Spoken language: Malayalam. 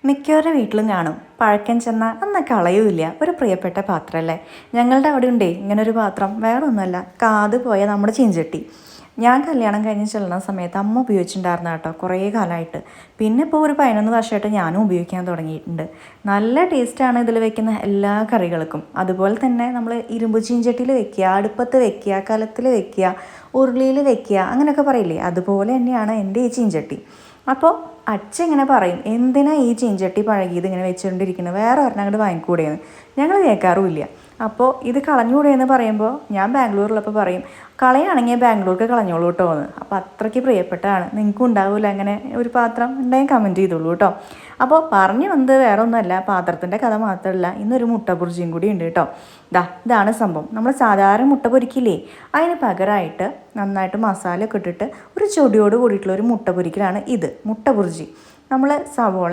മിക്കവരുടെ വീട്ടിലും കാണും പഴക്കം ചെന്നാൽ അന്ന് കളയൂല്ല ഒരു പ്രിയപ്പെട്ട പാത്രമല്ലേ. ഞങ്ങളുടെ അവിടെ ഉണ്ടേ ഇങ്ങനൊരു പാത്രം, വേറെ ഒന്നുമല്ല, കാത് പോയ നമ്മുടെ ചീഞ്ചട്ടി. ഞാൻ കല്യാണം കഴിഞ്ഞ് ചെല്ലുന്ന സമയത്ത് അമ്മ ഉപയോഗിച്ചിട്ടുണ്ടായിരുന്നു കേട്ടോ, കുറേ കാലമായിട്ട്. പിന്നെ ഇപ്പോൾ ഒരു 11 വർഷമായിട്ട് ഞാനും ഉപയോഗിക്കാൻ തുടങ്ങിയിട്ടുണ്ട്. നല്ല ടേസ്റ്റാണ് ഇതിൽ വെക്കുന്ന എല്ലാ കറികൾക്കും. അതുപോലെ തന്നെ നമ്മൾ ഇരുമ്പ് ചീഞ്ചട്ടിയിൽ വെക്കുക, അടുപ്പത്ത് വെക്കുക, കലത്തിൽ വെക്കുക, ഉരുളിയിൽ വെക്കുക, അങ്ങനെയൊക്കെ പറയില്ലേ, അതുപോലെ തന്നെയാണ് എൻ്റെ ഈ ചീഞ്ചട്ടി. അപ്പോൾ അച്ഛൻ ഇങ്ങനെ പറയും, എന്തിനാ ഈ ചീഞ്ചട്ടി പഴകിയത് ഇങ്ങനെ വെച്ചുകൊണ്ടിരിക്കുന്നത്, വേറെ ഒരെണ്ണം അങ്ങോട്ട് വാങ്ങിക്കൂടെയെന്ന്. ഞങ്ങൾ കേൾക്കാറുമില്ല. അപ്പോൾ ഇത് കളഞ്ഞുകൂടെയെന്ന് പറയുമ്പോൾ ഞാൻ ബാംഗ്ലൂരിലപ്പോൾ പറയും, കളയാണെങ്കിൽ ബാംഗ്ലൂർക്ക് കളഞ്ഞോളൂ കേട്ടോ എന്ന്. അപ്പോൾ അത്രയ്ക്ക് പ്രിയപ്പെട്ടതാണ്. നിങ്ങൾക്കും ഉണ്ടാവില്ല അങ്ങനെ ഒരു പാത്രം ഉണ്ടെങ്കിൽ കമൻറ്റ് ചെയ്തോളൂ കേട്ടോ. അപ്പോൾ പറഞ്ഞു വന്നത് വേറെ ഒന്നുമല്ല, പാത്രത്തിൻ്റെ കഥ മാത്രമല്ല, ഇന്നൊരു മുട്ട ബുർജിയും കൂടി ഉണ്ട് കേട്ടോ. ഇതാണ് സംഭവം. നമ്മൾ സാധാരണ മുട്ട പൊരിക്കില്ലേ, അതിന് പകരമായിട്ട് നന്നായിട്ട് മസാല ഒക്കെ ഇട്ടിട്ട് ഒരു ചൊടിയോട് കൂടിയിട്ടുള്ള ഒരു മുട്ട പൊരിക്കലാണ് ഇത്, മുട്ട ബുർജി. നമ്മൾ സവോള